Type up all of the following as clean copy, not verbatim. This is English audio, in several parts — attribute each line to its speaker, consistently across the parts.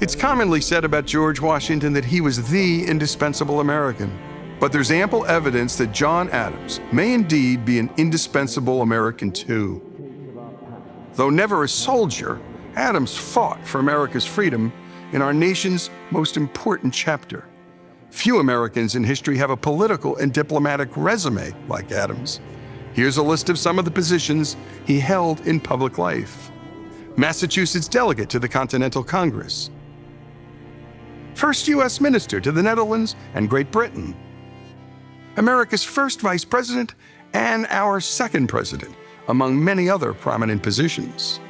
Speaker 1: It's commonly said about George Washington that he was the indispensable American. But there's ample evidence that John Adams may indeed be an indispensable American too. Though never a soldier, Adams fought for America's freedom in our nation's most important chapter. Few Americans in history have a political and diplomatic resume like Adams. Here's a list of some of the positions he held in public life. Massachusetts delegate to the Continental Congress. First U.S. minister to the Netherlands and Great Britain. America's first vice president and our second president, among many other prominent positions.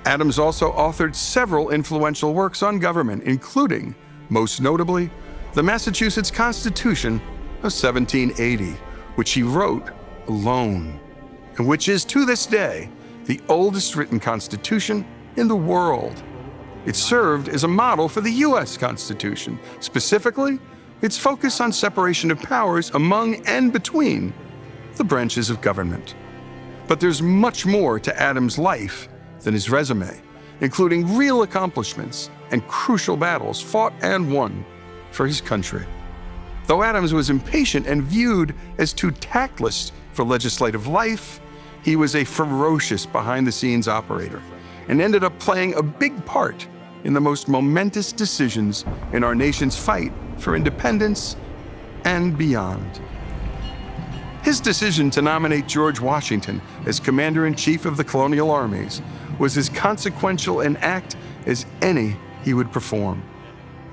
Speaker 1: Adams also authored several influential works on government, including, most notably, the Massachusetts Constitution of 1780, which he wrote alone, and which is to this day the oldest written constitution in the world. It served as a model for the U.S. Constitution, specifically its focus on separation of powers among and between the branches of government. But there's much more to Adams' life than his resume, including real accomplishments and crucial battles fought and won for his country. Though Adams was impatient and viewed as too tactless for legislative life, he was a ferocious behind-the-scenes operator and ended up playing a big part in the most momentous decisions in our nation's fight for independence and beyond. His decision to nominate George Washington as Commander-in-Chief of the colonial armies was as consequential an act as any he would perform.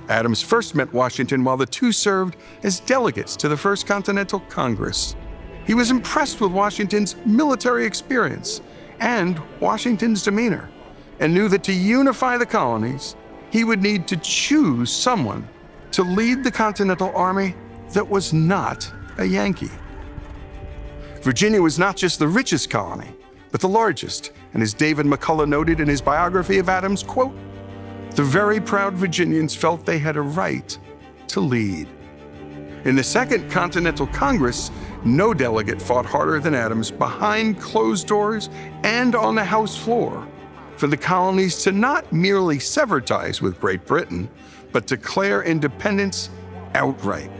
Speaker 1: Adams first met Washington while the two served as delegates to the First Continental Congress. He was impressed with Washington's military experience and Washington's demeanor, and knew that to unify the colonies, he would need to choose someone to lead the Continental Army that was not a Yankee. Virginia was not just the richest colony, but the largest, and as David McCullough noted in his biography of Adams, quote, "The very proud Virginians felt they had a right to lead." In the Second Continental Congress, no delegate fought harder than Adams behind closed doors and on the House floor for the colonies to not merely sever ties with Great Britain, but declare independence outright.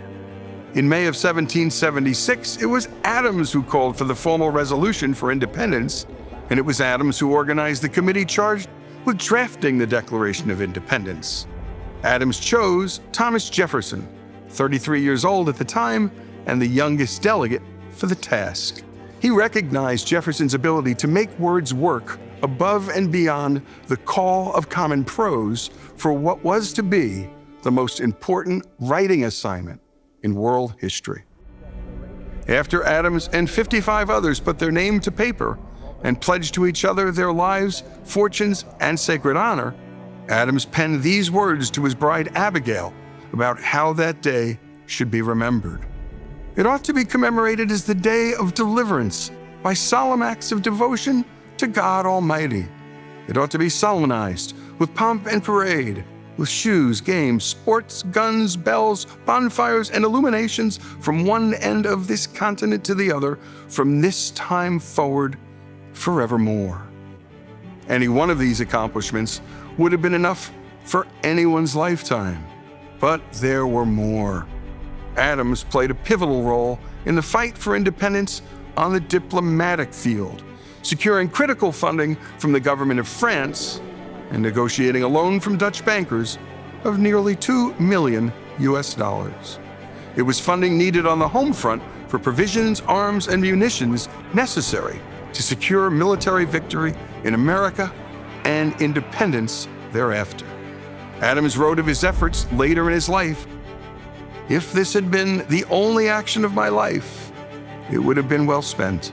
Speaker 1: In May of 1776, it was Adams who called for the formal resolution for independence, and it was Adams who organized the committee charged with drafting the Declaration of Independence. Adams chose Thomas Jefferson, 33 years old at the time and the youngest delegate, for the task. He recognized Jefferson's ability to make words work above and beyond the call of common prose for what was to be the most important writing assignment in world history. After Adams and 55 others put their name to paper and pledged to each other their lives, fortunes, and sacred honor, Adams penned these words to his bride Abigail about how that day should be remembered. It ought to be commemorated as the day of deliverance by solemn acts of devotion to God Almighty. It ought to be solemnized with pomp and parade, with shoes, games, sports, guns, bells, bonfires, and illuminations from one end of this continent to the other, from this time forward, forevermore. Any one of these accomplishments would have been enough for anyone's lifetime, but there were more. Adams played a pivotal role in the fight for independence on the diplomatic field, securing critical funding from the government of France and negotiating a loan from Dutch bankers of nearly $2 million. It was funding needed on the home front for provisions, arms, and munitions necessary to secure military victory in America and independence thereafter. Adams wrote of his efforts later in his life, "If this had been the only action of my life, it would have been well spent."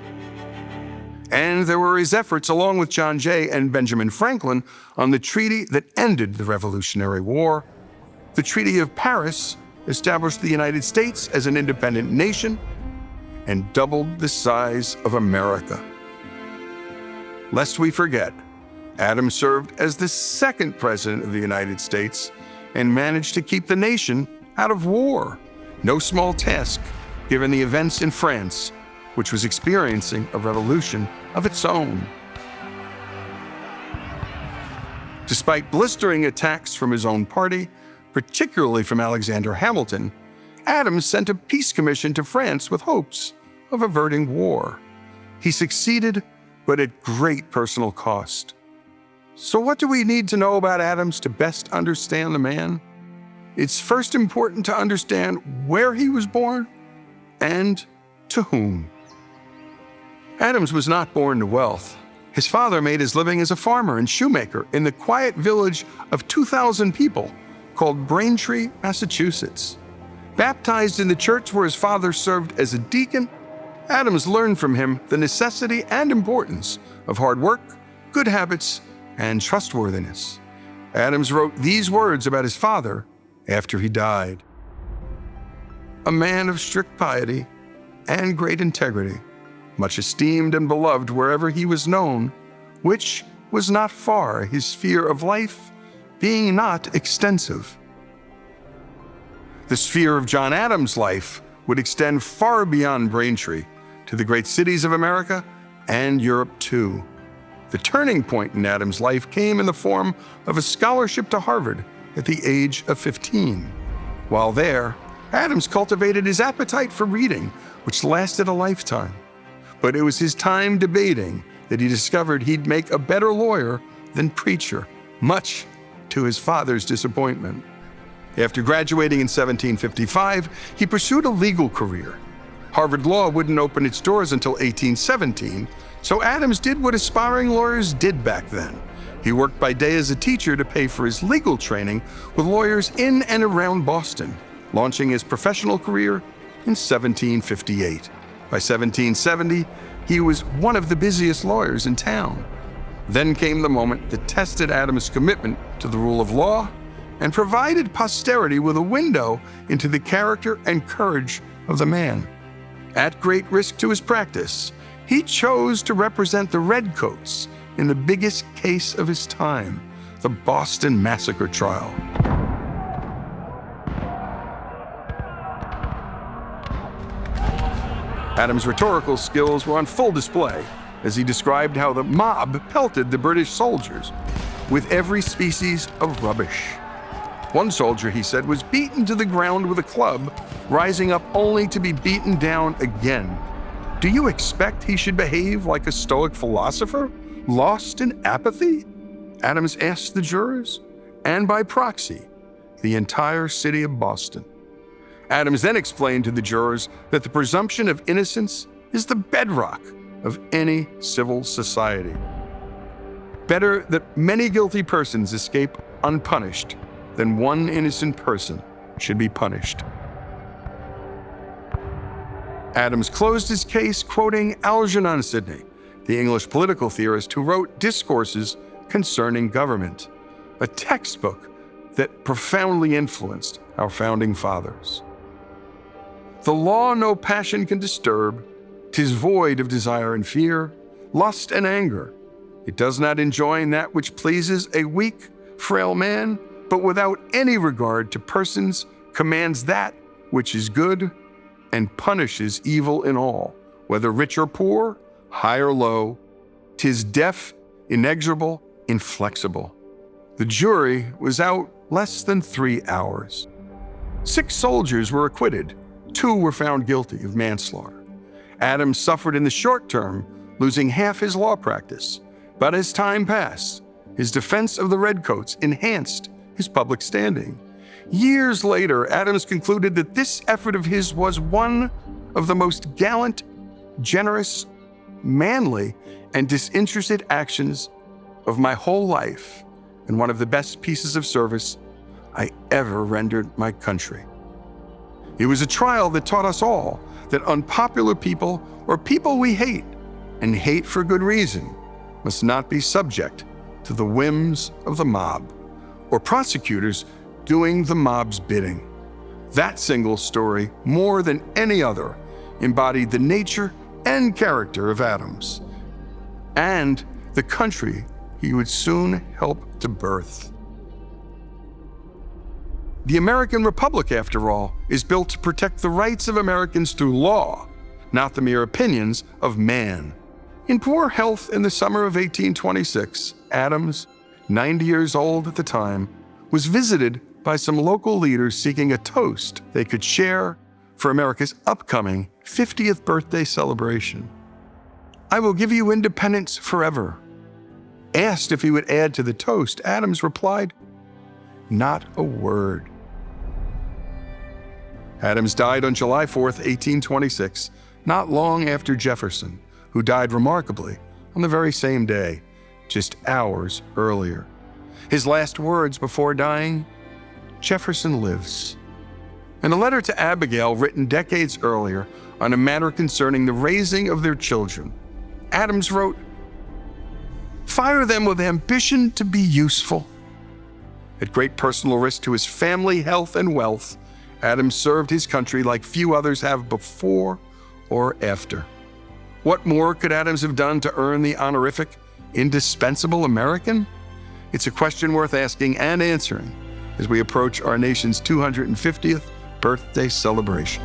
Speaker 1: And there were his efforts, along with John Jay and Benjamin Franklin, on the treaty that ended the Revolutionary War. The Treaty of Paris established the United States as an independent nation and doubled the size of America. Lest we forget, Adams served as the second president of the United States and managed to keep the nation out of war. No small task, given the events in France, which was experiencing a revolution of its own. Despite blistering attacks from his own party, particularly from Alexander Hamilton, Adams sent a peace commission to France with hopes of averting war. He succeeded, but at great personal cost. So what do we need to know about Adams to best understand the man? It's first important to understand where he was born and to whom. Adams was not born to wealth. His father made his living as a farmer and shoemaker in the quiet village of 2,000 people called Braintree, Massachusetts. Baptized in the church where his father served as a deacon, Adams learned from him the necessity and importance of hard work, good habits, and trustworthiness. Adams wrote these words about his father after he died. A man of strict piety and great integrity, much esteemed and beloved wherever he was known, which was not far, his sphere of life being not extensive. The sphere of John Adams' life would extend far beyond Braintree to the great cities of America and Europe too. The turning point in Adams' life came in the form of a scholarship to Harvard at the age of 15. While there, Adams cultivated his appetite for reading, which lasted a lifetime. But it was his time debating that he discovered he'd make a better lawyer than preacher, much to his father's disappointment. After graduating in 1755, he pursued a legal career. Harvard Law wouldn't open its doors until 1817, so Adams did what aspiring lawyers did back then. He worked by day as a teacher to pay for his legal training with lawyers in and around Boston, launching his professional career in 1758. By 1770, he was one of the busiest lawyers in town. Then came the moment that tested Adams' commitment to the rule of law and provided posterity with a window into the character and courage of the man. At great risk to his practice, he chose to represent the Redcoats in the biggest case of his time, the Boston Massacre trial. Adams' rhetorical skills were on full display as he described how the mob pelted the British soldiers with every species of rubbish. One soldier, he said, was beaten to the ground with a club, rising up only to be beaten down again. Do you expect he should behave like a Stoic philosopher, lost in apathy? Adams asked the jurors, and by proxy, the entire city of Boston. Adams then explained to the jurors that the presumption of innocence is the bedrock of any civil society. Better that many guilty persons escape unpunished than one innocent person should be punished. Adams closed his case quoting Algernon Sidney, the English political theorist who wrote Discourses Concerning Government, a textbook that profoundly influenced our founding fathers. The law no passion can disturb, 'tis void of desire and fear, lust and anger. It does not enjoin that which pleases a weak, frail man, but without any regard to persons commands that which is good and punishes evil in all, whether rich or poor, high or low. 'Tis deaf, inexorable, inflexible. The jury was out less than 3 hours. 6 soldiers were acquitted. 2 were found guilty of manslaughter. Adams suffered in the short term, losing half his law practice. But as time passed, his defense of the Redcoats enhanced his public standing. Years later, Adams concluded that this effort of his was one of the most gallant, generous, manly, and disinterested actions of my whole life, and one of the best pieces of service I ever rendered my country. It was a trial that taught us all that unpopular people, or people we hate, and hate for good reason, must not be subject to the whims of the mob, or prosecutors doing the mob's bidding. That single story, more than any other, embodied the nature and character of Adams, and the country he would soon help to birth. The American Republic, after all, is built to protect the rights of Americans through law, not the mere opinions of man. In poor health in the summer of 1826, Adams, 90 years old at the time, was visited by some local leaders seeking a toast they could share for America's upcoming 50th birthday celebration. "I will give you independence forever." Asked if he would add to the toast, Adams replied, "Not a word." Adams died on July 4, 1826, not long after Jefferson, who died remarkably on the very same day, just hours earlier. His last words before dying, "Jefferson lives." In a letter to Abigail written decades earlier on a matter concerning the raising of their children, Adams wrote, "Fire them with ambition to be useful." At great personal risk to his family, health, and wealth, Adams served his country like few others have before or after. What more could Adams have done to earn the honorific indispensable American? It's a question worth asking and answering as we approach our nation's 250th birthday celebration.